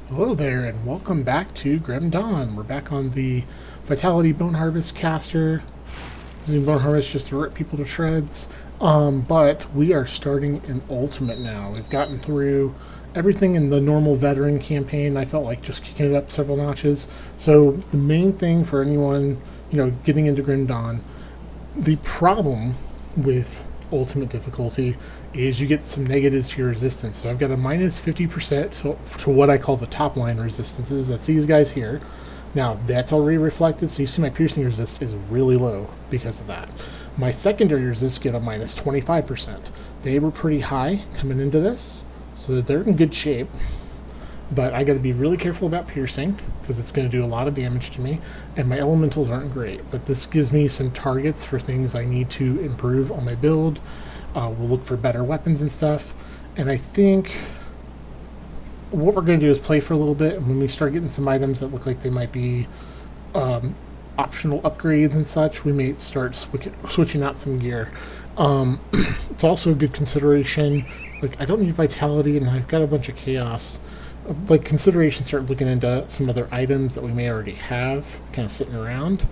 Hello there, and welcome back to Grim Dawn. We're back on the Vitality Bone Harvest caster, using Bone Harvest just to rip people to shreds. But we are starting an Ultimate now. We've gotten through everything in the normal veteran campaign. I felt like just kicking it up several notches. So the main thing for anyone, getting into Grim Dawn, the problem with Ultimate difficulty is you get some negatives to your resistance. So I've got a minus 50% to what I call the top line resistances. That's these guys here. Now that's already reflected, so you see my piercing resist is really low because of that. My secondary resist get a minus 25%. They were pretty high coming into this, so they're in good shape. But I got to be really careful about piercing because it's going to do a lot of damage to me, and my elementals aren't great. But this gives me some targets for things I need to improve on my build. We'll look for better weapons and stuff, and I think what we're going to do is play for a little bit, and when we start getting some items that look like they might be optional upgrades and such, we may start switching out some gear. It's also a good consideration. Like, I don't need vitality, and I've got a bunch of chaos. Like, consideration, start looking into some other items that we may already have kind of sitting around,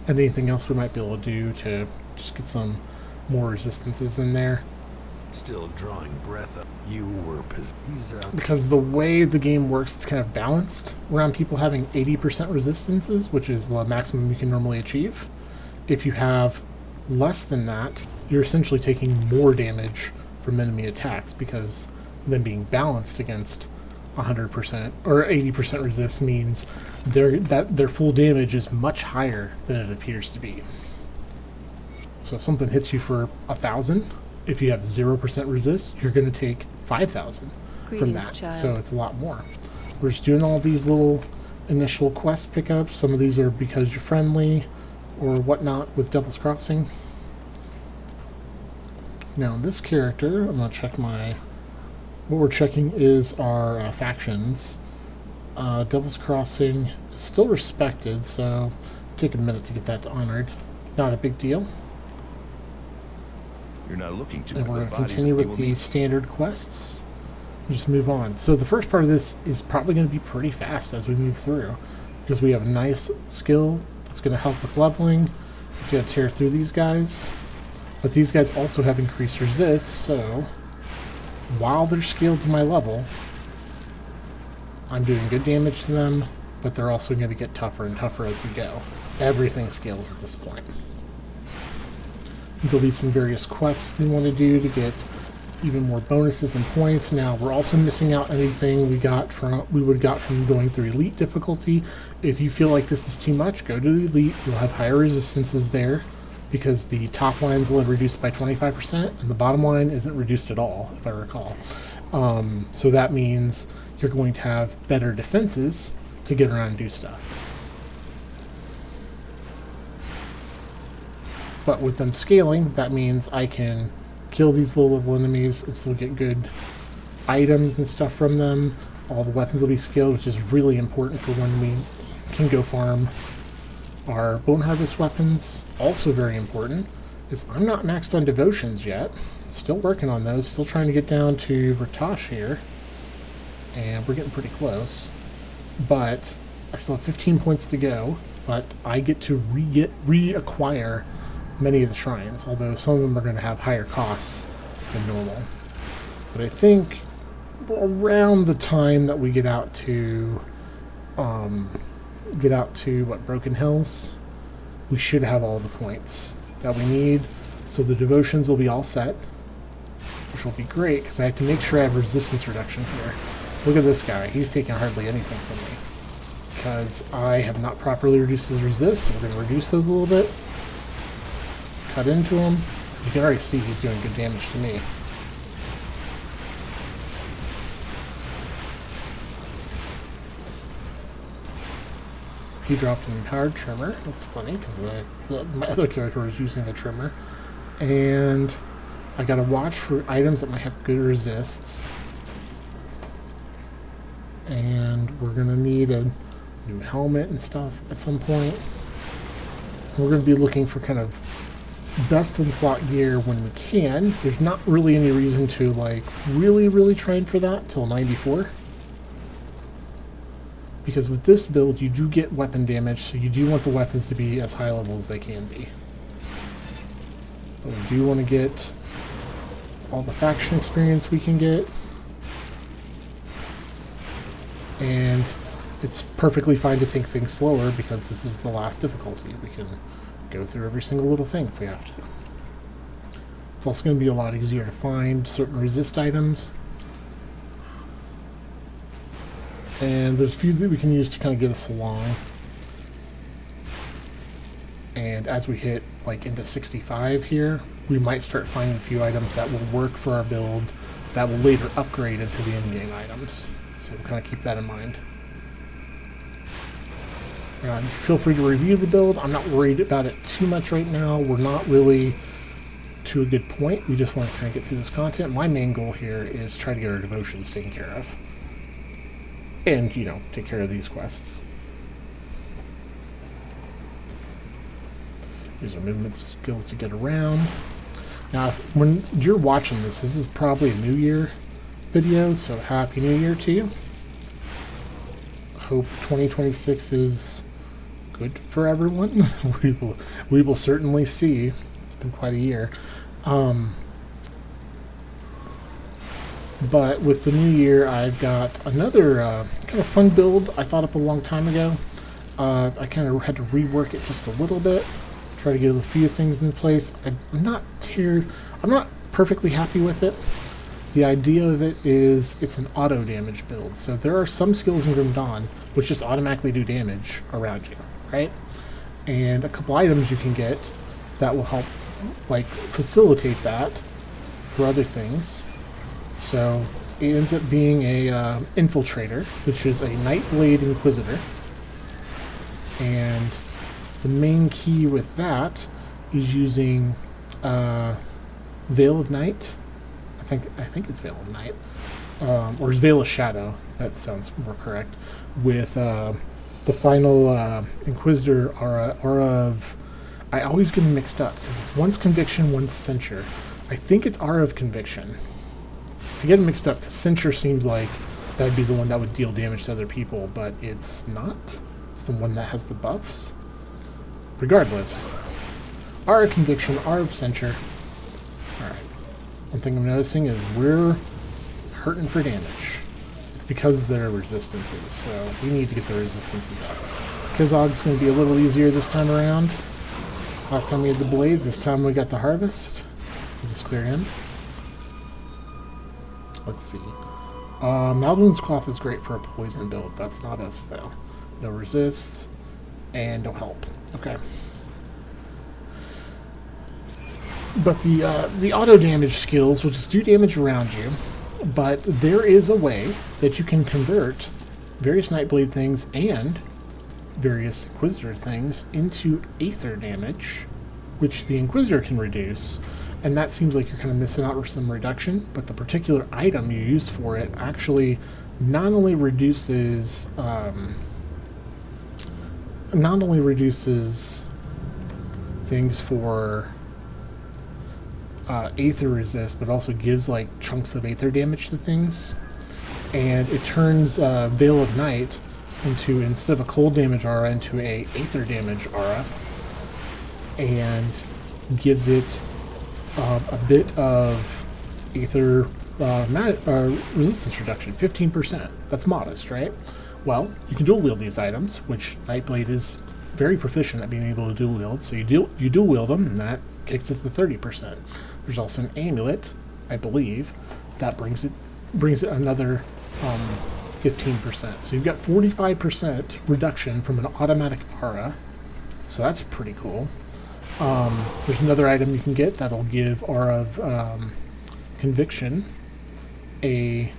and anything else we might be able to do to just get some more resistances in there. Still drawing breath up. You were because the way the game works, it's kind of balanced around people having 80% resistances, which is the maximum you can normally achieve. If you have less than that, you're essentially taking more damage from enemy attacks, because them being balanced against 100% or 80% resist means their full damage is much higher than it appears to be. So if something hits you for 1,000, if you have 0% resist, you're going to take 5,000 from that. Child. So it's a lot more. We're just doing all these little initial quest pickups. Some of these are because you're friendly or whatnot with Devil's Crossing. Now this character, I'm going to check what we're checking is our factions. Devil's Crossing is still respected, so it'll take a minute to get that honored. Not a big deal. You're not looking to. And we're going to continue with the standard quests. Just move on. So the first part of this is probably going to be pretty fast as we move through, because we have a nice skill that's going to help with leveling. It's going to tear through these guys. But these guys also have increased resist, so while they're scaled to my level, I'm doing good damage to them, but they're also going to get tougher and tougher as we go. Everything scales at this point. There'll be some various quests we want to do to get even more bonuses and points. Now we're also missing out anything we would have got from going through elite difficulty. If you feel like this is too much, go to the elite. You'll have higher resistances there, because the top line's only reduced by 25% and the bottom line isn't reduced at all, if I recall. So that means you're going to have better defenses to get around and do stuff. But with them scaling, that means I can kill these low-level enemies and still get good items and stuff from them. All the weapons will be scaled, which is really important for when we can go farm our Bone Harvest weapons. Also very important is I'm not maxed on devotions yet. Still working on those. Still trying to get down to Ratosh here. And we're getting pretty close. But I still have 15 points to go. But I get to reacquire many of the shrines, although some of them are going to have higher costs than normal. But I think around the time that we get out to Broken Hills, we should have all the points that we need. So the devotions will be all set, which will be great, because I have to make sure I have resistance reduction here. Look at this guy. He's taking hardly anything from me because I have not properly reduced his resist. So we're going to reduce those a little bit. Cut into him. You can already see he's doing good damage to me. He dropped an empowered trimmer. That's funny, because my other character was using a trimmer. And I gotta watch for items that might have good resists. And we're gonna need a new helmet and stuff at some point. And we're gonna be looking for kind of best in slot gear when we can. There's not really any reason to like really train for that till 94. because with this build you do get weapon damage, so you do want the weapons to be as high level as they can be. But we do want to get all the faction experience we can get. And it's perfectly fine to take things slower because this is the last difficulty. We can go through every single little thing if we have to. It's also going to be a lot easier to find certain resist items. And there's a few that we can use to kind of get us along. And as we hit like into 65 here, we might start finding a few items that will work for our build that will later upgrade into the in-game items. So we'll kind of keep that in mind. Feel free to review the build. I'm not worried about it too much right now. We're not really to a good point. We just want to kind of get through this content. My main goal here is try to get our devotions taken care of. And, you know, take care of these quests. Use our movement skills to get around. Now, when you're watching this is probably a New Year video, so Happy New Year to you. Hope 2026 is good for everyone. we will certainly see. It's been quite a year. But with the new year, I've got another kind of fun build I thought up a long time ago. I kind of had to rework it just a little bit, try to get a few things in place. I'm not perfectly happy with it. The idea of it is it's an auto damage build. So there are some skills in Grim Dawn which just automatically do damage around you, right? And a couple items you can get that will help like facilitate that for other things. So it ends up being a infiltrator, which is a Nightblade Inquisitor. And the main key with that is using Veil of Night. I think it's Veil of Night. Or it's Veil of Shadow. That sounds more correct. With the final Inquisitor aura of... I always get them mixed up because it's one's Conviction, one's Censure. I think it's Aura of Conviction. I get them mixed up because Censure seems like that'd be the one that would deal damage to other people, but it's not. It's the one that has the buffs. Regardless, Aura of Conviction, Aura of Censure. Alright. One thing I'm noticing is we're hurting for damage. It's because of their resistances, so we need to get the resistances up. Kizog's going to be a little easier this time around. Last time we had the blades, this time we got the harvest. We'll just clear in. Let's see. Maldwin's Cloth is great for a poison build. That's not us, though. No resist, and no help. Okay. But the auto damage skills will just do damage around you, but there is a way that you can convert various Nightblade things and various Inquisitor things into Aether damage, which the Inquisitor can reduce. And that seems like you're kind of missing out on some reduction, but the particular item you use for it actually not only reduces things for Aether resist, but also gives like chunks of Aether damage to things. And it turns Veil of Night into, instead of a cold damage aura, into a Aether damage aura, and gives it a bit of Aether resistance reduction, 15%. That's modest, right? Well, you can dual wield these items, which Nightblade is very proficient at being able to dual wield. So you dual wield them, and that kicks it to 30%. There's also an amulet, I believe, that brings it another 15%. So you've got 45% reduction from an automatic aura. So that's pretty cool. There's another item you can get that'll give Aura of Conviction a,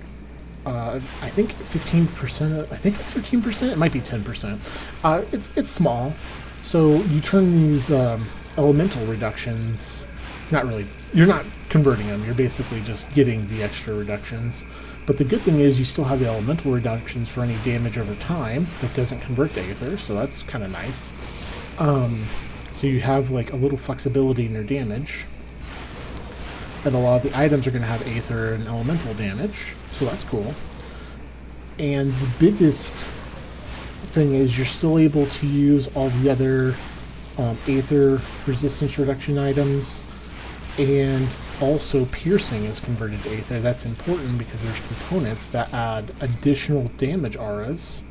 I think 15%, I think it's 15%, it might be 10%. It's small, so you turn these elemental reductions, not really, you're not converting them, you're basically just getting the extra reductions. But the good thing is you still have the elemental reductions for any damage over time that doesn't convert to Aether, so that's kind of nice. So you have like a little flexibility in your damage. And a lot of the items are going to have Aether and elemental damage, so that's cool. And the biggest thing is you're still able to use all the other Aether resistance reduction items, and also piercing is converted to Aether. That's important because there's components that add additional damage auras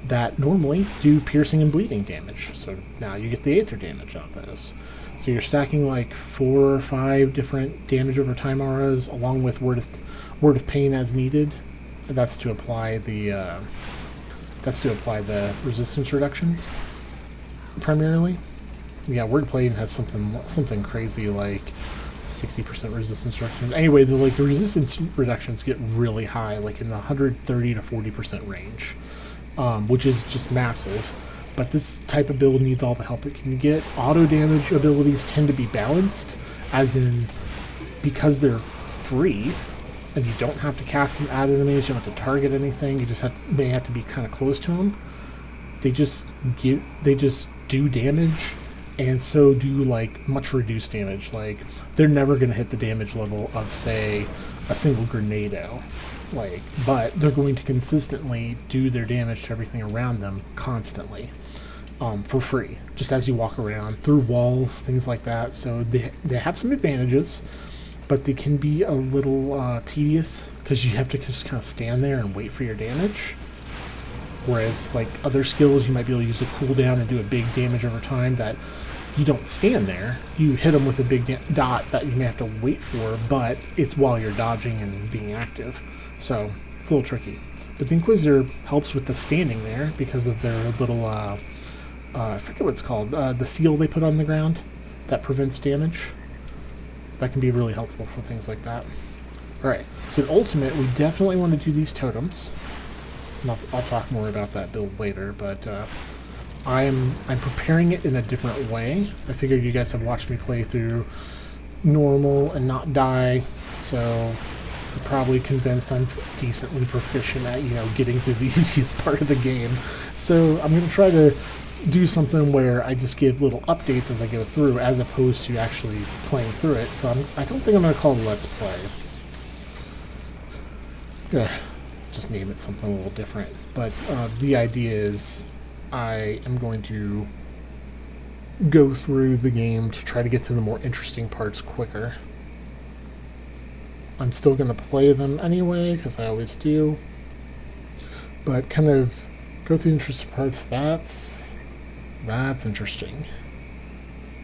that normally do piercing and bleeding damage. So now you get the Aether damage on those. So you're stacking like 4 or 5 different damage over time auras along with Word of Pain as needed. And that's to apply the resistance reductions primarily. Yeah, Word of Pain has something crazy like 60% resistance reduction. Anyway, the resistance reductions get really high, like in the 130 to 40% range, which is just massive. But this type of build needs all the help it can get. Auto damage abilities tend to be balanced, as in because they're free and you don't have to cast them at enemies, you don't have to target anything. You just may have to be kind of close to them. They just do damage. And so do like much reduced damage. Like they're never going to hit the damage level of say a single Grenado, but they're going to consistently do their damage to everything around them constantly, for free, just as you walk around through walls, things like that. So they have some advantages, but they can be a little tedious because you have to just kind of stand there and wait for your damage. Whereas like other skills, you might be able to use a cooldown and do a big damage over time that you don't stand there. You hit them with a big dot that you may have to wait for, but it's while you're dodging and being active. So it's a little tricky. But the Inquisitor helps with the standing there because of their little, I forget what it's called, the seal they put on the ground that prevents damage. That can be really helpful for things like that. Alright, so in Ultimate, we definitely want to do these totems. I'll talk more about that build later, but I'm preparing it in a different way. I figured you guys have watched me play through normal and not die, so you're probably convinced I'm decently proficient at, getting through the easiest part of the game. So I'm going to try to do something where I just give little updates as I go through, as opposed to actually playing through it. So I don't think I'm going to call it Let's Play. Yeah. Just name it something a little different. But the idea is I am going to go through the game to try to get to the more interesting parts quicker. I'm still going to play them anyway, because I always do. But kind of go through the interesting parts. That's interesting.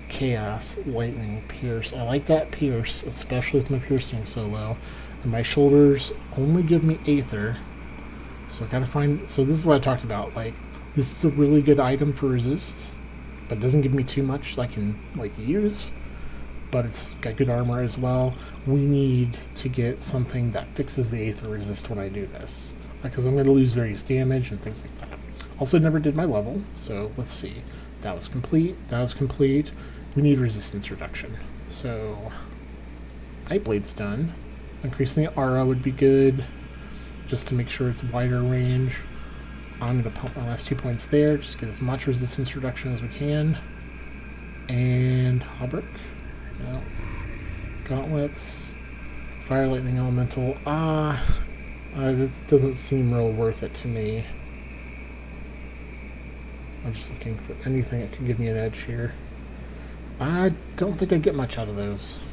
Chaos, Lightning, Pierce. I like that Pierce, especially with my piercing so low. And my shoulders only give me Aether. So I gotta find... So this is what I talked about. Like, this is a really good item for resist, but it doesn't give me too much I can, use. But it's got good armor as well. We need to get something that fixes the Aether resist when I do this, because I'm going to lose various damage and things like that. Also, never did my level, so let's see. That was complete. That was complete. We need resistance reduction. So, Nightblade's done. Increasing the aura would be good, just to make sure it's wider range. I'm going to pump my last 2 points there, just get as much resistance reduction as we can. And Hauberk. No. Gauntlets. Fire, Lightning, Elemental. This doesn't seem real worth it to me. I'm just looking for anything that can give me an edge here. I don't think I get much out of those.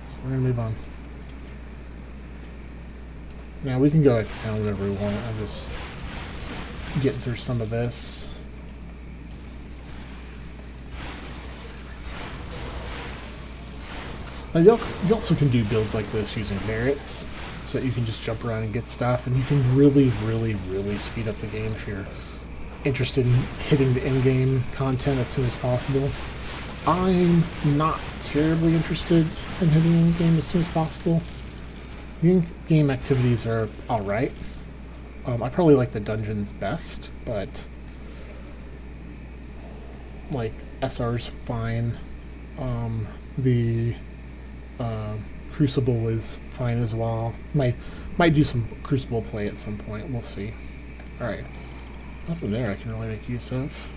So we're going to move on. Now we can go back to town whenever we want. I'm just getting through some of this. Now you also can do builds like this using merits, so that you can just jump around and get stuff, and you can really, really, really speed up the game if you're interested in hitting the in-game content as soon as possible. I'm not terribly interested in hitting the in-game as soon as possible. The in-game activities are alright. I probably like the dungeons best, but SR's fine. The Crucible is fine as well. Might do some Crucible play at some point. We'll see. Alright. Nothing there I can really make use of.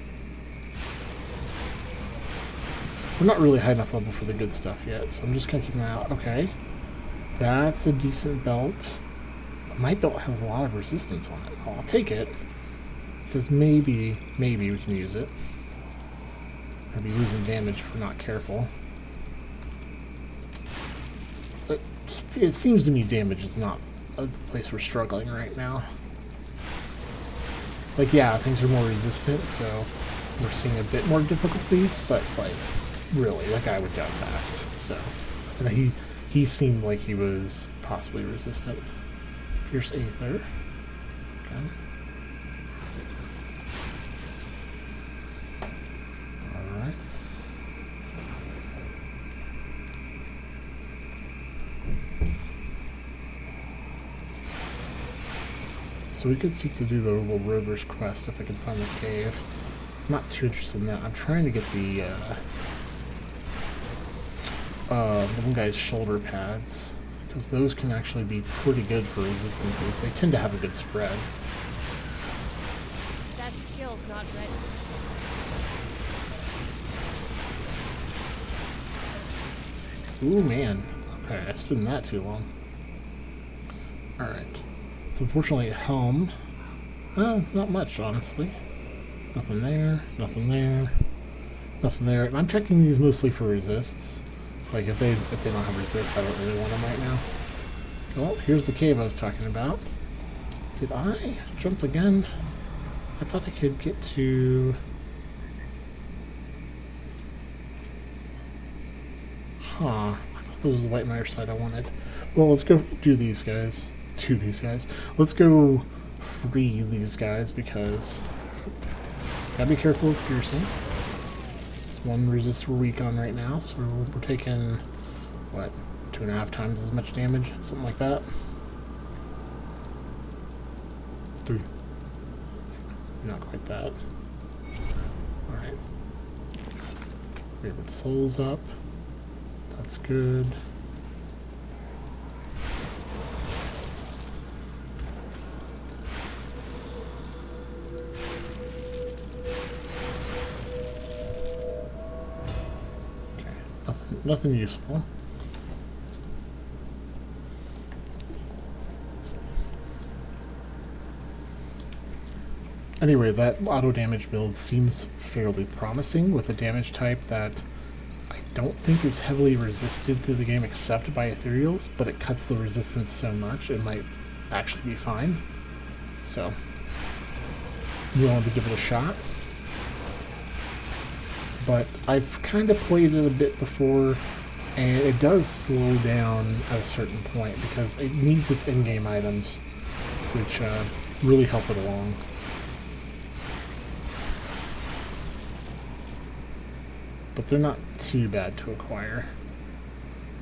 We're not really high enough level for the good stuff yet, so I'm just going to keep an eye out. Okay. That's a decent belt. My belt has a lot of resistance on it. I'll take it. because maybe we can use it. I'd be losing damage if we're not careful. But it seems to me damage is not a place we're struggling right now. Like, yeah, things are more resistant, so we're seeing a bit more difficulties, but, like, really, that guy would die fast, so. And he seemed like he was possibly resistant. Pierce Aether. Okay. Alright. So we could seek to do the little rover's quest if I can find the cave. I'm not too interested in that. I'm trying to get the one guy's shoulder pads, because those can actually be pretty good for resistances. They tend to have a good spread. That skill's not ready. Ooh, man. Okay, I stood in that too long. Alright. So unfortunately, helm. Well, it's not much, honestly. Nothing there, nothing there, nothing there. And I'm checking these mostly for resists. Like, if they don't have resists, I don't really want them right now. Well, here's the cave I was talking about. Did I jump again? I thought I could get to... Huh. I thought this was the White Mire side I wanted. Well, let's go do these guys. Let's go free these guys, because gotta be careful with piercing. It's one resist we're weak on right now, so we're taking, what, 2.5 times as much damage? Something like that. 3. Not quite that. Alright. Favorite souls up. That's good. Nothing useful. Anyway, that auto damage build seems fairly promising with a damage type that I don't think is heavily resisted through the game except by ethereals, but it cuts the resistance so much it might actually be fine. So, we wanted to give it a shot. But I've kind of played it a bit before, and it does slow down at a certain point because it needs its in-game items, which really help it along. But they're not too bad to acquire.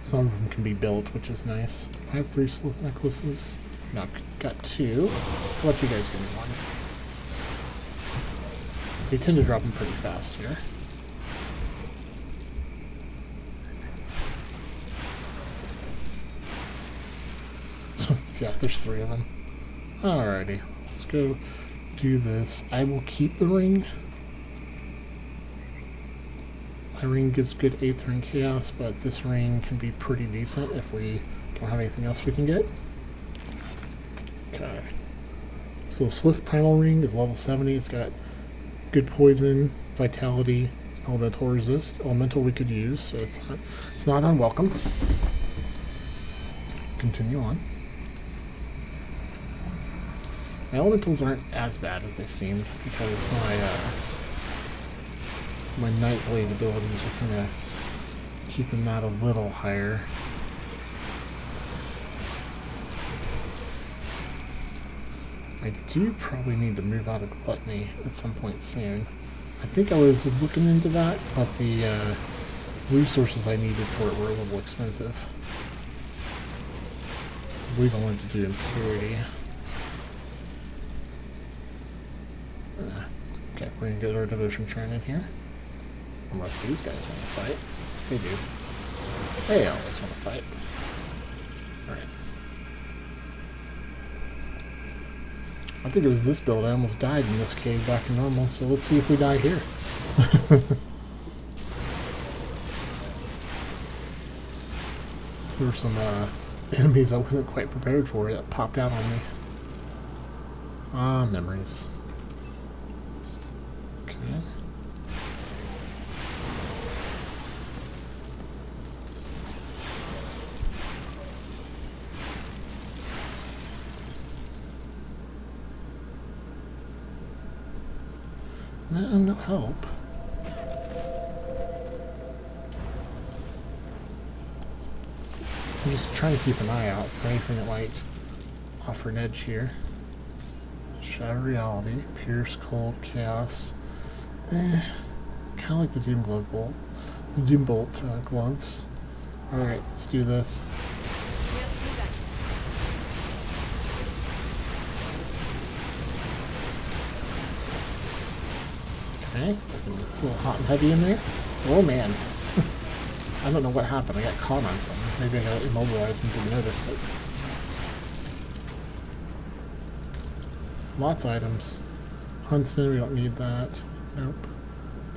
Some of them can be built, which is nice. I have 3 sleuth necklaces. No, I've got 2. I'll let you guys give me one. They tend to drop them pretty fast here. Yeah, there's 3 of them. Alrighty, let's go do this. I will keep the ring. My ring gives good Aether and Chaos, but this ring can be pretty decent if we don't have anything else we can get. Okay. So Swift Primal Ring is level 70. It's got good poison, vitality, elemental resist. Elemental we could use, so it's not unwelcome. Continue on. My elementals aren't as bad as they seemed because my Nightblade abilities are kind of keeping that a little higher. I do probably need to move out of Gluttony at some point soon. I think I was looking into that, but the resources I needed for it were a little expensive. I believe I wanted to do Impurity. Okay, we're gonna get our Devotion Churn in here. Unless these guys want to fight. They do. They always want to fight. Alright. I think it was this build. I almost died in this cave back in normal, so let's see if we die here. There were some enemies I wasn't quite prepared for that popped out on me. Ah, memories. No, no help. I'm just trying to keep an eye out for anything that might offer an edge here. Shadow Reality, Pierce, Cold, Chaos. Kind of like the Doom Glove Bolt. The Doom Bolt gloves. Alright, let's do this. Okay, a little hot and heavy in there. Oh man. I don't know what happened. I got caught on something. Maybe I got immobilized and didn't notice it. Lots of items. Huntsman, we don't need that. Nope.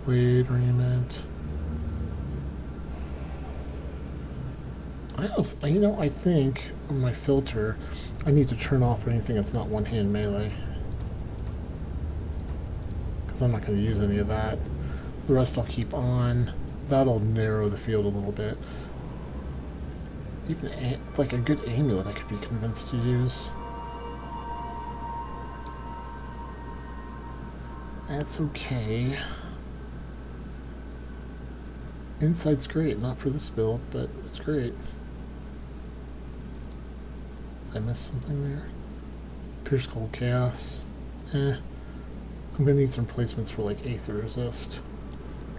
Blade, raiment. I think on my filter, I need to turn off anything that's not one-hand melee. Because I'm not going to use any of that. The rest I'll keep on. That'll narrow the field a little bit. Even like a good amulet I could be convinced to use. That's okay. Insight's great, not for this build, but it's great. Did I miss something there? Pierce Cold Chaos. I'm gonna need some replacements for like Aether Resist.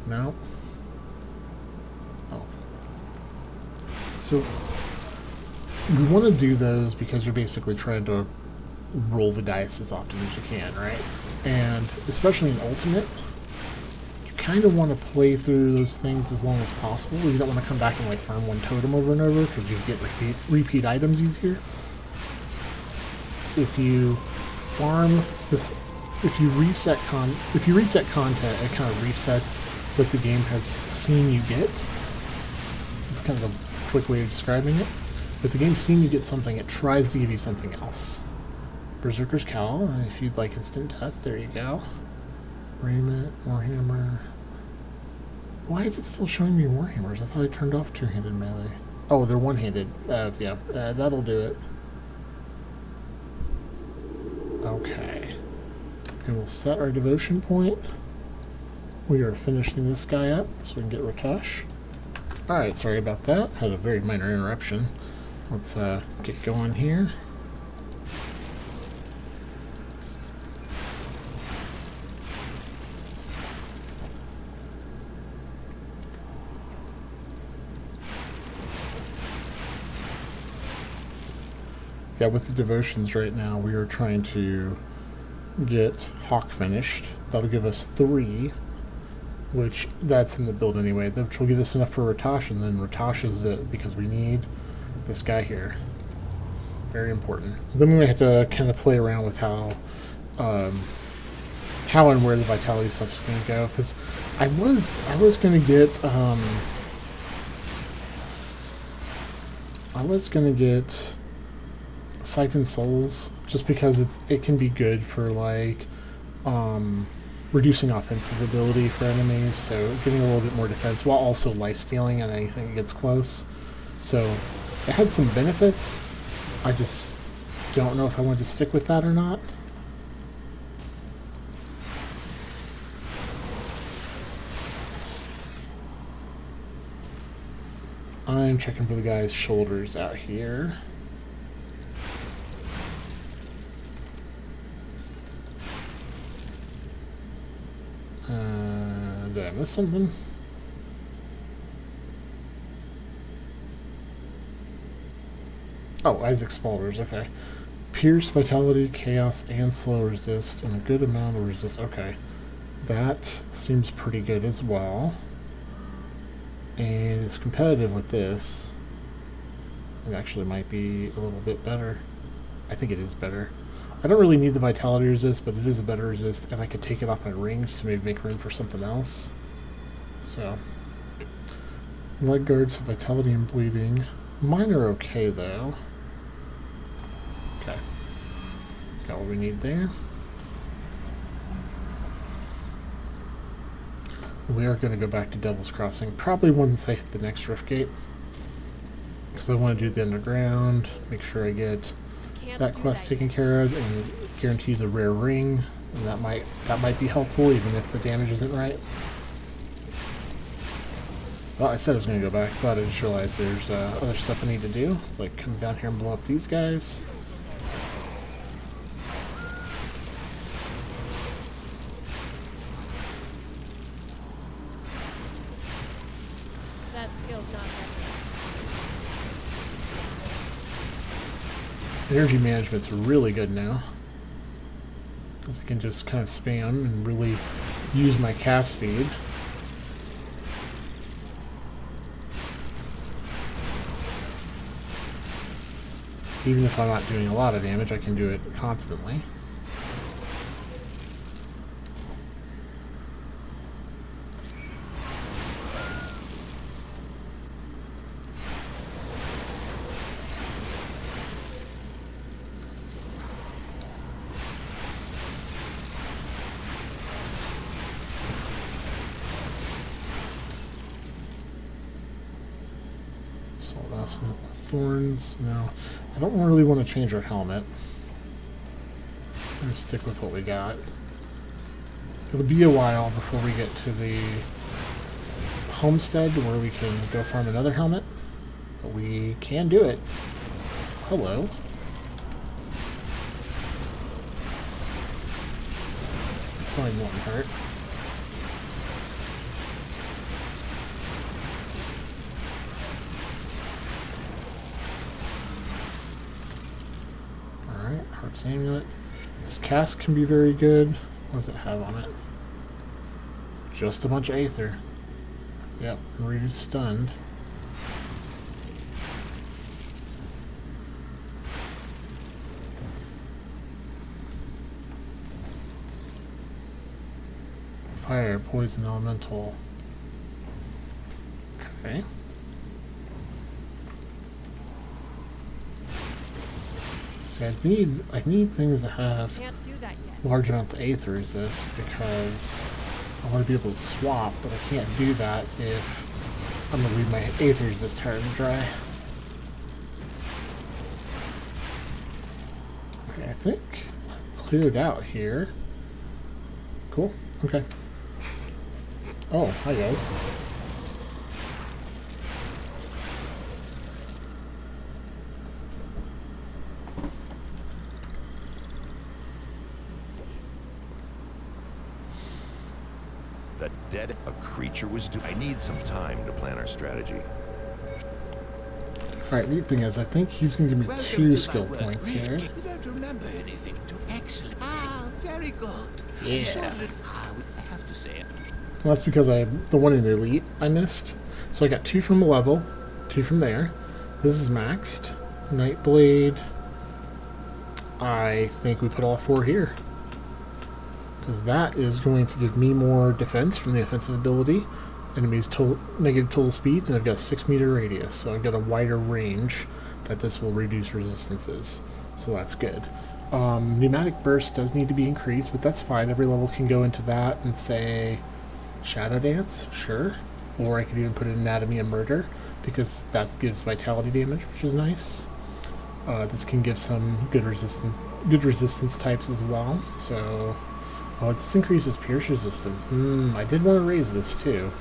No. Oh. So you want to do those because you're basically trying to roll the dice as often as you can, right? And especially in Ultimate, you kind of want to play through those things as long as possible. You don't want to come back and like farm one totem over and over because you get repeat items easier. If you farm this, if you reset content, it kind of resets what the game has seen you get. It's kind of a quick way of describing it. If the game's seen you get something, it tries to give you something else. Berserker's Cowl, and if you'd like instant death, there you go. Raiment, Warhammer. Why is it still showing me Warhammers? I thought I turned off two-handed melee. Oh, they're one-handed. Yeah, that'll do it. Okay. And we'll set our devotion point. We are finishing this guy up, so we can get Ratosh. Alright, sorry about that. Had a very minor interruption. Let's get going here. Yeah, with the devotions right now, we are trying to get Hawk finished. That'll give us 3, which that's in the build anyway, which will give us enough for Ratosh, and then Ratosh is it because we need this guy here. Very important. Then we might have to kind of play around with how and where the vitality stuff's going to go, because I was going to get Siphon Souls, just because it can be good for like reducing offensive ability for enemies, so getting a little bit more defense while also lifestealing on anything that gets close. So it had some benefits. I just don't know if I want to stick with that or not. I'm checking for the guy's shoulders out here. Did I miss something? Oh, Isaac Spalders, okay. Pierce, Vitality, Chaos, and Slow Resist, and a good amount of resist. Okay. That seems pretty good as well. And it's competitive with this. It actually might be a little bit better. I think it is better. I don't really need the Vitality Resist, but it is a better resist, and I could take it off my rings to maybe make room for something else. So, leg guards, Vitality and Bleeding. Mine are okay, though. Okay. Got what we need there. We are going to go back to Devil's Crossing, probably once I hit the next Rift Gate. Because I want to do the underground, make sure I get that quest taken care of, and it guarantees a rare ring And that might be helpful even if the damage isn't right. Well, I said I was going to go back, but I just realized there's other stuff I need to do, like come down here and blow up these guys. That skill's not Energy management's really good now, because I can just kind of spam and really use my cast speed. Even if I'm not doing a lot of damage, I can do it constantly. Thorns. No, I don't really want to change our helmet. I'm going to stick with what we got. It'll be a while before we get to the homestead where we can go farm another helmet, but we can do it. Hello. This fine won't hurt. Heart's Amulet. This cast can be very good. What does it have on it? Just a bunch of Aether. Yep, Reed's stunned. Fire, Poison, Elemental. Okay. See, I need things that have Can't do that yet. large amounts of Aether resist because I want to be able to swap, but I can't do that if I'm going to leave my Aether resist hard to dry. Okay, I think cleared out here. Cool. Okay. Oh, hi guys. The dead a creature was I need some time to plan our strategy. Alright, neat thing is, I think he's going to give me 2 skill points here. You don't remember anything. Excellent. Ah, very good. Yeah. I have to say it. Well, that's because I the one in Elite I missed. So I got 2 from a level, 2 from there. This is maxed. Nightblade. I think we put all 4 here. Because that is going to give me more defense from the offensive ability. Enemies negative total speed, and I've got a 6-meter radius, so I've got a wider range that this will reduce resistances. So that's good. Pneumatic burst does need to be increased, but that's fine. Every level can go into that and say Shadow Dance, sure. Or I could even put in Anatomy of Murder, because that gives vitality damage, which is nice. This can give some good resistance types as well. So, oh, this increases pierce resistance. I did want to raise this too.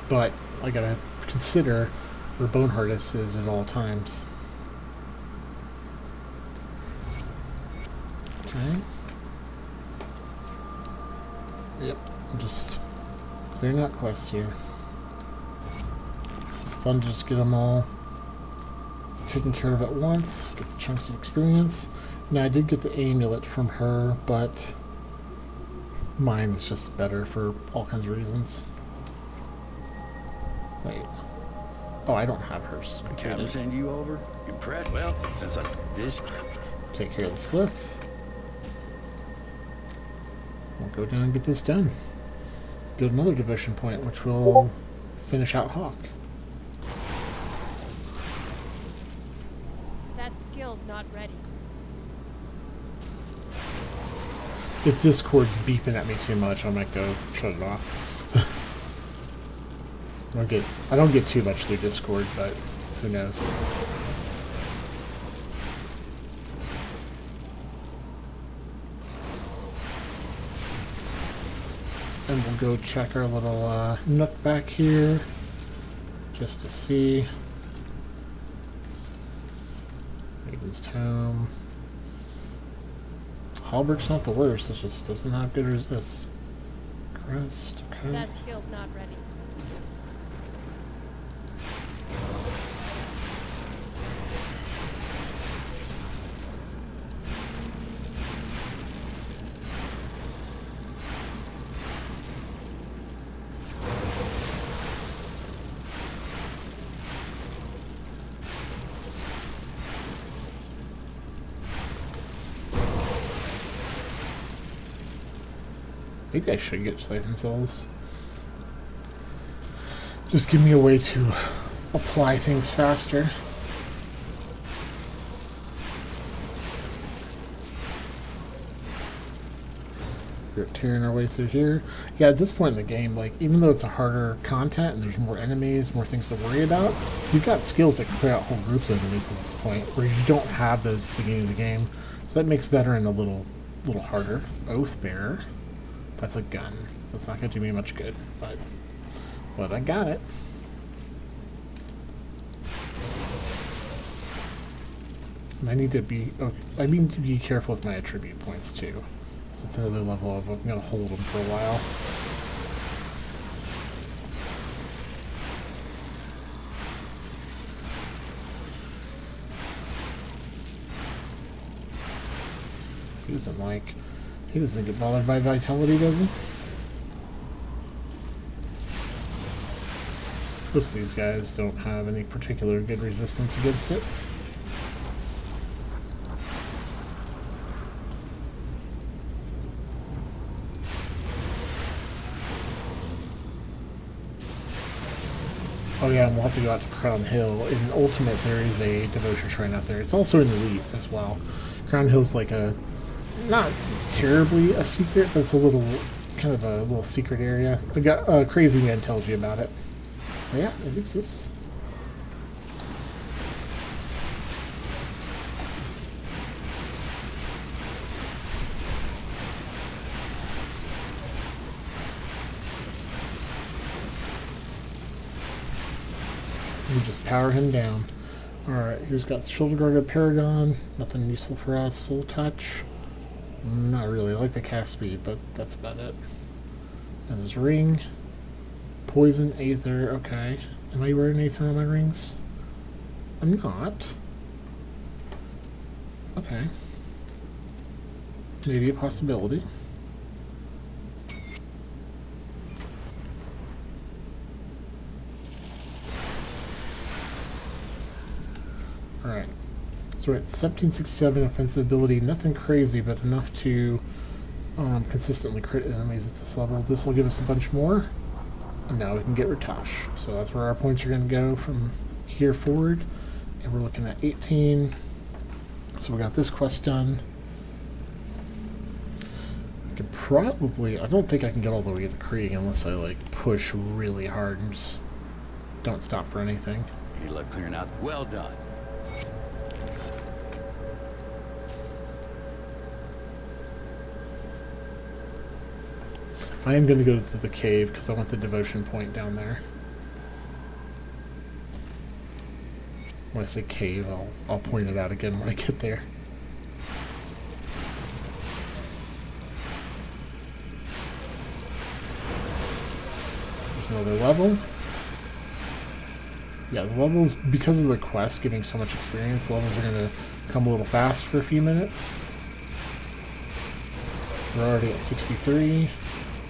But I gotta consider where Bone Harvest is at all times. Okay. Yep, I'm just clearing out quests here. It's fun to just get them all taken care of at once, get the chunks of experience. Now, I did get the amulet from her, but mine is just better for all kinds of reasons. Wait. Oh, I don't have hers. Care to send you over? Impressed? Well, since I this Take care of the Slith. We'll go down and get this done. Get another devotion point, which will finish out Hawk. That skill's not ready. If Discord's beeping at me too much, I might go shut it off. I don't get too much through Discord, but who knows. And we'll go check our little nook back here just to see. Maiden's Tome. Halbert's not the worst, it just doesn't have good resist. Crest, okay. That skill's not ready. Maybe I should get Siphon Cells. Just give me a way to apply things faster. We're tearing our way through here. Yeah, at this point in the game, like, even though it's a harder content and there's more enemies, more things to worry about, you've got skills that clear out whole groups of enemies at this point, where you don't have those at the beginning of the game. So that makes veteran a little harder. Oathbearer. That's a gun. That's not going to do me much good, but I got it. And I need to be careful with my attribute points too. So it's another level of I'm going to hold them for a while. He doesn't get bothered by vitality, does he? Most of these guys don't have any particular good resistance against it. Oh yeah, and we'll have to go out to Crown Hill. In Ultimate, there is a Devotion Shrine out there. It's also in Elite as well. Crown Hill's like a... not terribly a secret, but it's a little, kind of a little secret area. A crazy man tells you about it. But yeah, it exists. We just power him down. Alright, here's got Shoulder Guard Paragon. Nothing useful for us. Soul Touch. Not really. I like the cast speed, but that's about it. And his ring. Poison, Aether. Okay. Am I wearing Aether on my rings? I'm not. Okay. Maybe a possibility. Alright. So we're at 1767 offensive ability. Nothing crazy, but enough to consistently crit enemies at this level. This will give us a bunch more. And now we can get Ratash. So that's where our points are going to go from here forward. And we're looking at 18. So we got this quest done. I could probably... I don't think I can get all the way to Krieg unless I like push really hard and just don't stop for anything. Any luck clearing out? Well done. I am going to go to the cave because I want the devotion point down there. When I say cave, I'll point it out again when I get there. There's another level. Yeah, the levels, because of the quest giving so much experience, the levels are going to come a little fast for a few minutes. We're already at 63,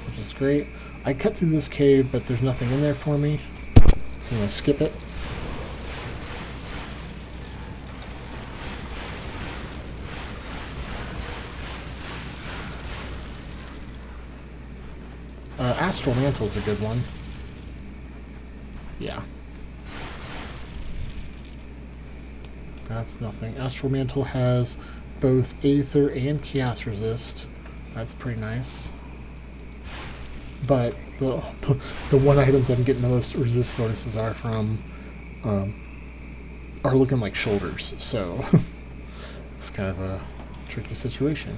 which is great. I cut through this cave, but there's nothing in there for me, so I'm going to skip it. Astral Mantle's a good one. Yeah. That's nothing. Astral Mantle has both Aether and Chaos Resist. That's pretty nice. But the one items I'm getting the most resist bonuses are from are looking like shoulders, so it's kind of a tricky situation.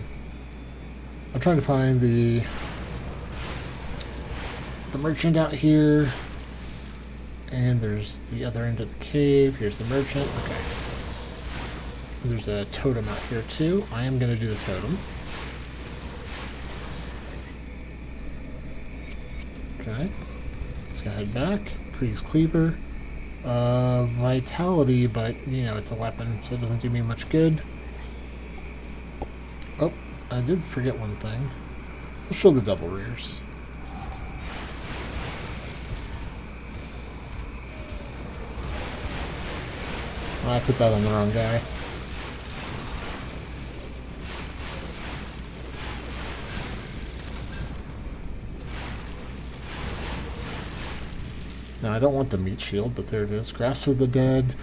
I'm trying to find the the merchant out here. And there's the other end of the cave. Here's the merchant. Okay. There's a totem out here too. I am going to do the totem. Okay. Let's go head back. Krieg's Cleaver. Vitality, but, you know, it's a weapon, so it doesn't do me much good. Oh, I did forget one thing. I'll show the double rears. Oh, I put that on the wrong guy. Now, I don't want the meat shield, but there it is. Grasp of the Dead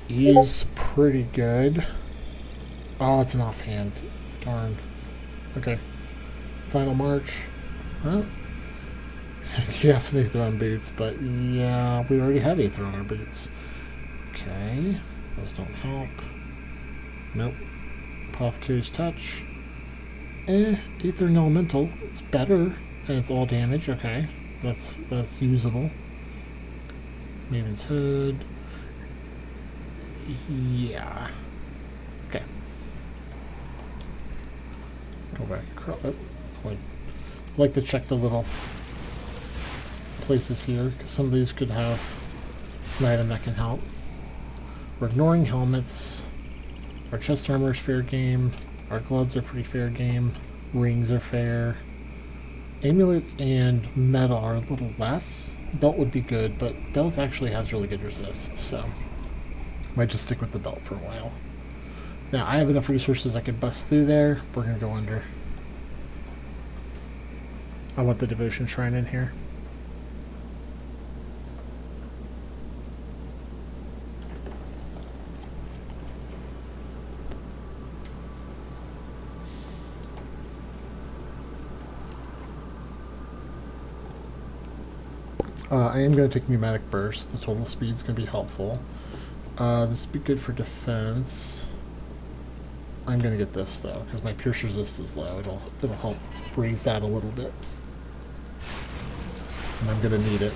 is pretty good. Oh, it's an offhand. Darn. Okay. Final March. Well, yes, an Aether on boots, but yeah, we already have Aether on our boots. Okay. Those don't help. Nope. Apothecary's Touch. Aether and Elemental. It's better, and it's all damage. Okay. That's usable. Maven's Hood. Yeah. Okay. Go back. I'd like to check the little places here, because some of these could have an item that can help. We're ignoring helmets. Our chest armor is fair game. Our gloves are pretty fair game. Rings are fair. Amulet and metal are a little less. Belt would be good, but belt actually has really good resist, so might just stick with the belt for a while. Now, I have enough resources I could bust through there. We're going to go under. I want the Devotion Shrine in here. I am going to take Pneumatic Burst. The total speed is going to be helpful. This would be good for defense. I'm going to get this, though, because my Pierce Resist is low. It'll help raise that a little bit. And I'm going to need it.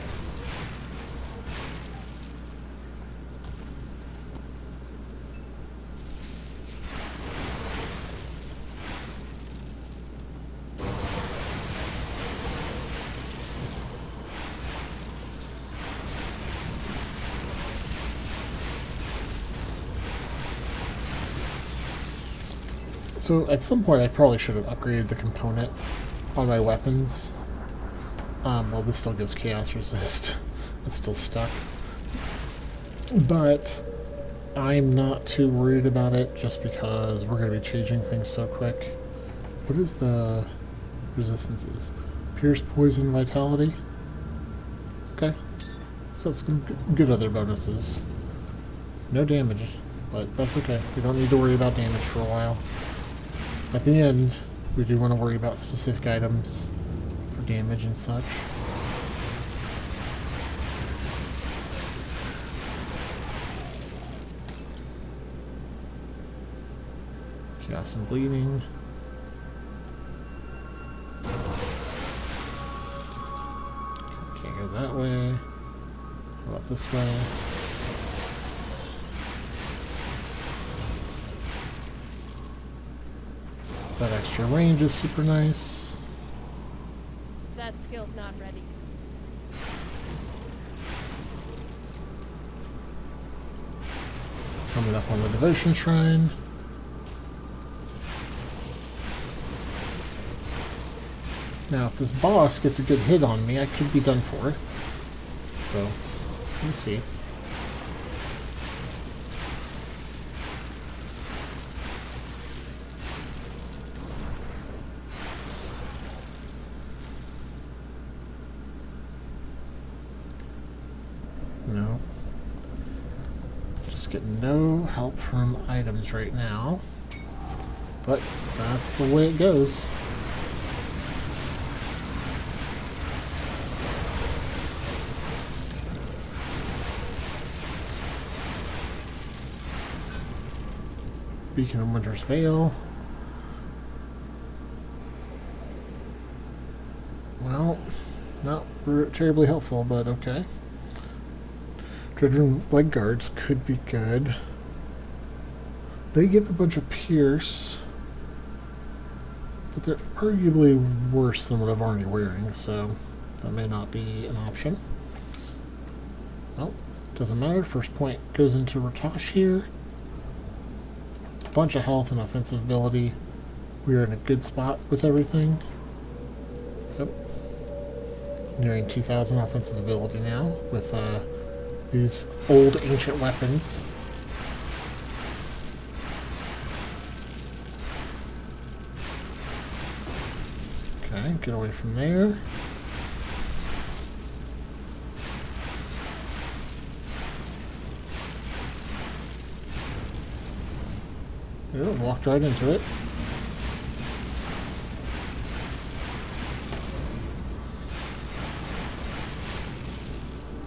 So at some point I probably should have upgraded the component on my weapons. Well, this still gives chaos resist. It's still stuck. But I'm not too worried about it just because we're going to be changing things so quick. What is the resistances? Pierce, Poison, Vitality? Okay. So it's good other bonuses. No damage, but that's okay. We don't need to worry about damage for a while. At the end, we do want to worry about specific items for damage and such. Chaos and Bleeding. Can't go that way. How about this way? That extra range is super nice. That skill's not ready. Coming up on the Devotion Shrine. Now, if this boss gets a good hit on me, I could be done for. So, we'll see. No. Just getting no help from items right now. But that's the way it goes. Beacon of Winter's Veil. Well, no, terribly helpful, but okay. Dreadroom leg guards could be good. They give a bunch of pierce, but they're arguably worse than what I'm already wearing, so that may not be an option. Well, doesn't matter. First point goes into Ratosh here. Bunch of health and offensive ability. We are in a good spot with everything. Yep. Nearing 2,000 offensive ability now with these old ancient weapons. Okay, get away from there. Yeah, walked right into it.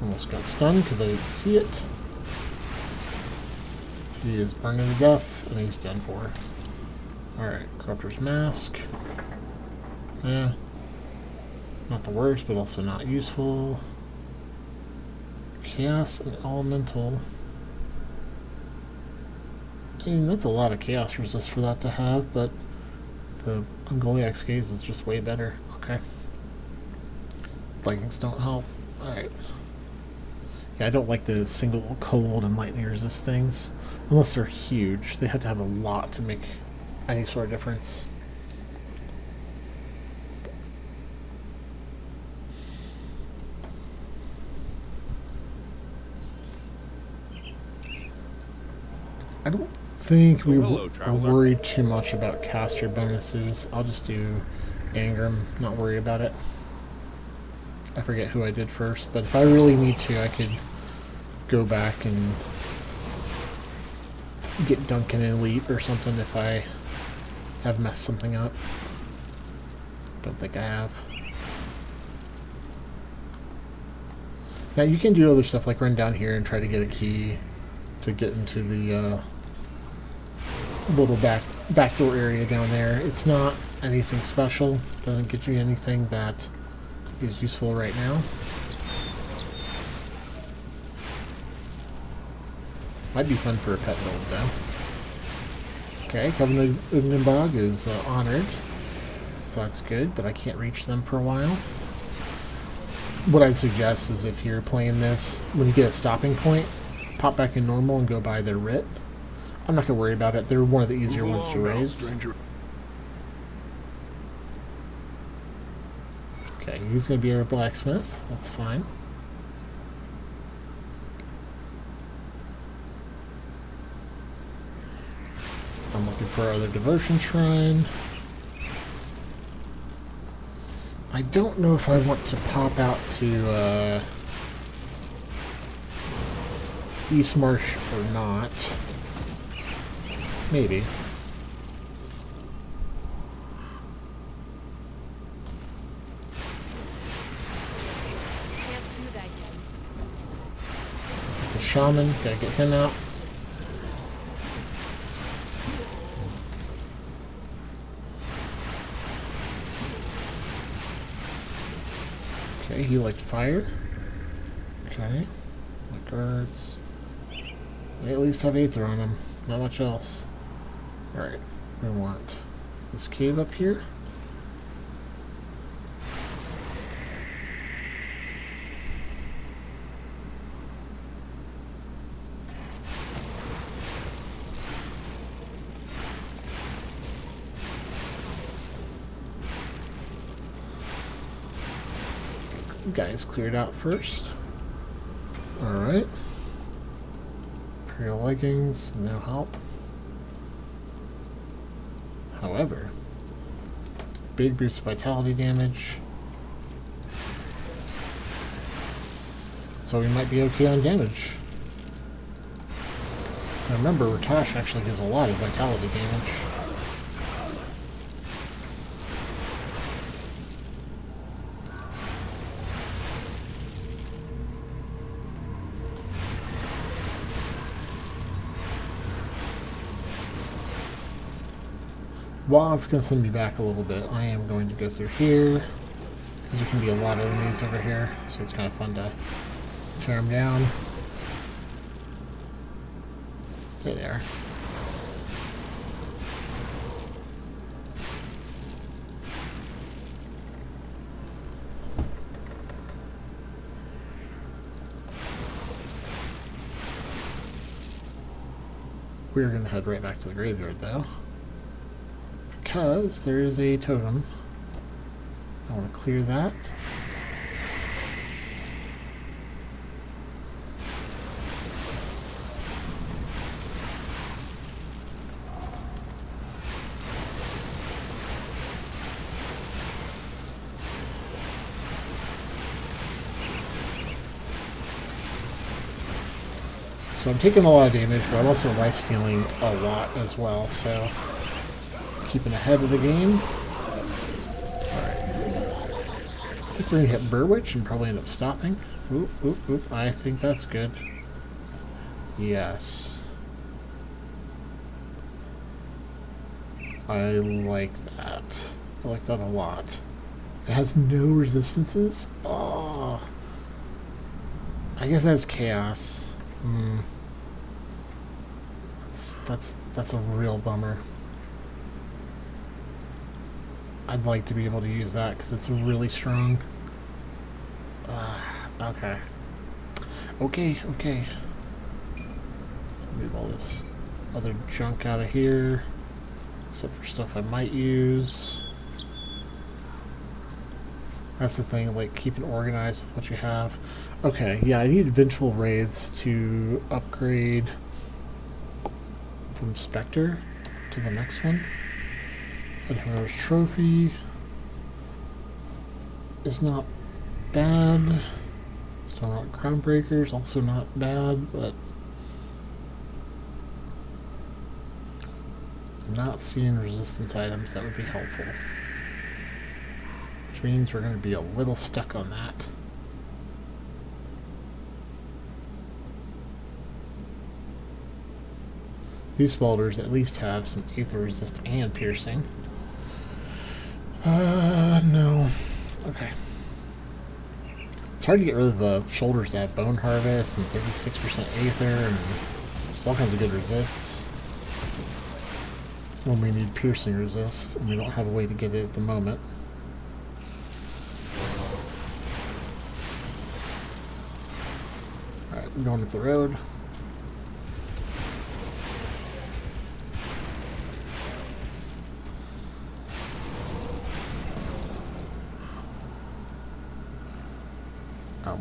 Almost got stunned because I didn't see it. He is burning to death, and he's done for. Alright, Corruptor's Mask. Yeah. Not the worst, but also not useful. Chaos and Elemental. I mean, that's a lot of Chaos Resist for that to have, but the Ungoliax Gaze is just way better. Okay. Leggings don't help. Alright. Yeah, I don't like the single cold and lightning resist things. Unless they're huge. They have to have a lot to make any sort of difference. I don't think we are worried too much about caster bonuses. I'll just do Angram, not worry about it. I forget who I did first, but if I really need to, I could go back and get Duncan Elite or something if I have messed something up. Don't think I have. Now you can do other stuff like run down here and try to get a key to get into the little backdoor area down there. It's not anything special. Doesn't get you anything that is useful right now. Might be fun for a pet build though. Okay, Covenant of Nimbog is honored, so that's good, but I can't reach them for a while. What I'd suggest is if you're playing this, when you get a stopping point, pop back in normal and go by their writ. I'm not going to worry about it. They're one of the easier ones to raise. Okay, he's going to be our blacksmith. That's fine. I'm looking for our other devotion shrine. I don't know if I want to pop out to East Marsh or not. Maybe. Can't do that yet. It's a shaman. Gotta get him out. Okay, he liked fire. Okay. My guards. They at least have Aether on them. Not much else. Alright. We want this cave up here. Guys cleared out first. Alright. Imperial leggings, no help. However, big boost of vitality damage. So we might be okay on damage. Now remember, Ratosh actually gives a lot of vitality damage. While it's going to send me back a little bit, I am going to go through here. Because there can be a lot of enemies over here, so it's kind of fun to tear them down. There they are. We're going to head right back to the graveyard, though, because there is a totem. I want to clear that. So I'm taking a lot of damage, but I'm also life stealing a lot as well, so keeping ahead of the game. Alright. I think we're going to hit Burwitch and probably end up stopping. Oop, oop, oop. I think that's good. Yes. I like that. I like that a lot. It has no resistances? Oh. I guess that's chaos. Hmm. That's a real bummer. I'd like to be able to use that because it's really strong. Okay. Okay. Let's move all this other junk out of here. Except for stuff I might use. That's the thing, like keeping organized with what you have. Okay, yeah, I need Vengeful Wraiths to upgrade from Spectre to the next one. Admiral's Trophy is not bad. Still not Groundbreakers, also not bad, but I'm not seeing resistance items that would be helpful. Which means we're going to be a little stuck on that. These Spalders at least have some Aether Resist and Piercing. No. Okay. It's hard to get rid of the shoulders that have Bone Harvest and 36% Aether and just all kinds of good resists. When we need Piercing Resist, and we don't have a way to get it at the moment. Alright, we're going up the road.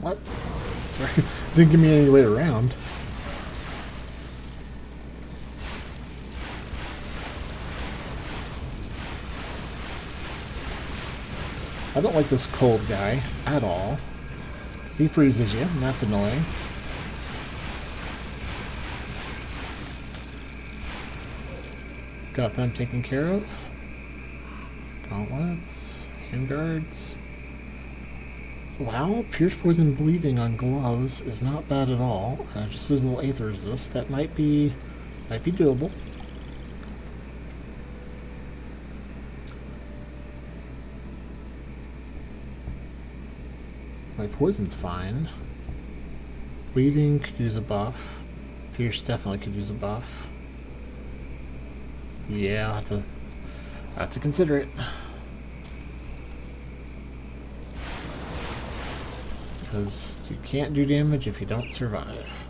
What? Sorry, didn't give me any way around. I don't like this cold guy at all. He freezes you, and that's annoying. Got them taken care of. Gauntlets, handguards. Wow, Pierce Poison Bleeding on gloves is not bad at all. Just as a little Aether Resist, that might be doable. My poison's fine. Bleeding could use a buff. Pierce definitely could use a buff. Yeah, I'll have to consider it. Because you can't do damage if you don't survive.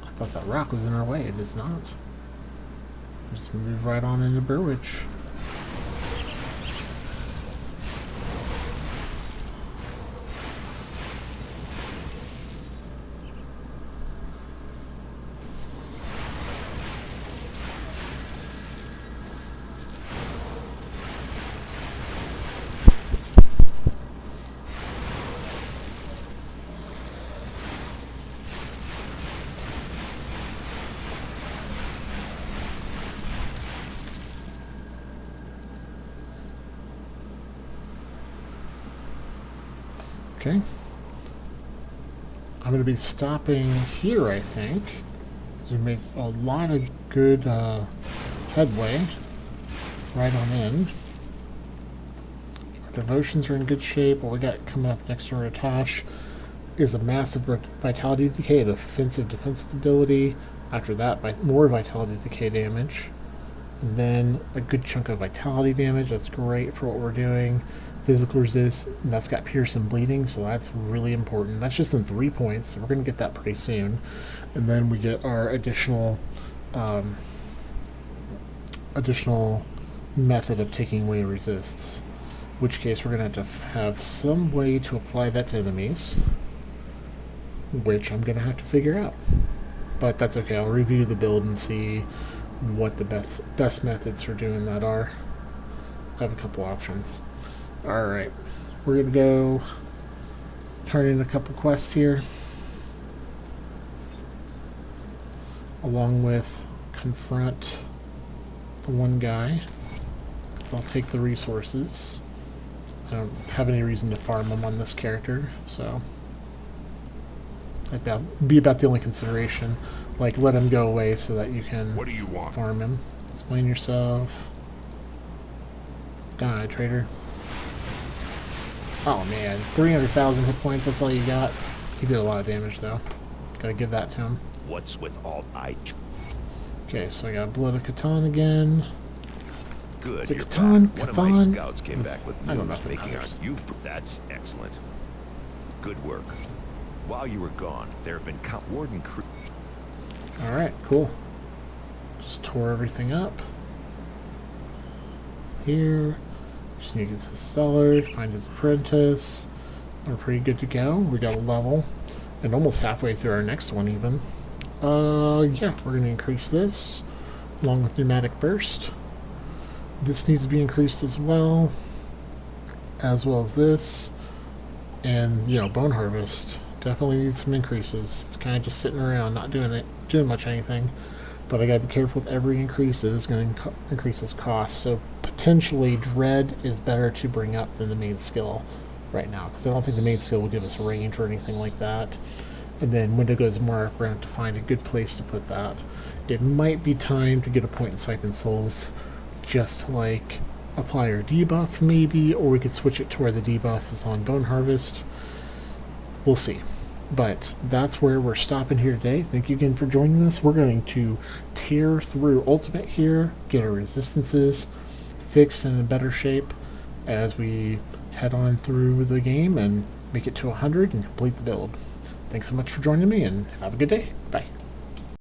I thought that rock was in our way. It is not. Just move right on into Burwitch. Okay. I'm going to be stopping here, I think. We made a lot of good headway right on in. Devotions are in good shape. What we got coming up next to Ratosh is a massive vitality decay, an offensive defensive ability. After that, more vitality decay damage. And then a good chunk of vitality damage. That's great for what we're doing. Physical resist, and that's got pierce and bleeding, so that's really important. That's just in 3 points, so we're going to get that pretty soon. And then we get our additional method of taking away resists. In which case we're going to have some way to apply that to enemies, which I'm going to have to figure out. But that's okay, I'll review the build and see what the best methods for doing that are. I have a couple options. Alright, we're going to go turn in a couple quests here, along with confront the one guy. So I'll take the resources. I don't have any reason to farm them on this character, so that'd be about the only consideration. Like, let him go away so that you can What do you want? farm him. Explain yourself. Die, traitor. Oh man, 300,000 hit points, that's all you got? He did a lot of damage though. Gotta give that to him. What's with all Okay, so I got Blood of Catan again. Good. Is it you're Catan? back. One of my Catan? scouts came It's- back with I don't know news if it making our matters. That's excellent. Good work. While you were gone, there have been Warden crew. Alright, cool. Just tore everything up. Here. Just need to get to the cellar, find his apprentice. We're pretty good to go. We got a level. And almost halfway through our next one even. Yeah, we're going to increase this. Along with Pneumatic Burst. This needs to be increased as well. As well as this. And, you know, Bone Harvest. Definitely needs some increases. It's kind of just sitting around, not doing much anything. But I gotta be careful with every increase. It is going to increase its cost. So potentially Dread is better to bring up than the main skill right now, because I don't think the main skill will give us range or anything like that. And then Wendigo's Mark, we're going to have to find a good place to put that. It might be time to get a point in Siphon Souls, just to like apply our debuff maybe, or we could switch it to where the debuff is on Bone Harvest. We'll see. But that's where we're stopping here today. Thank you again for joining us. We're going to tear through Ultimate here, get our resistances fixed and in better shape as we head on through the game and make it to 100 and complete the build. Thanks so much for joining me, and have a good day. Bye.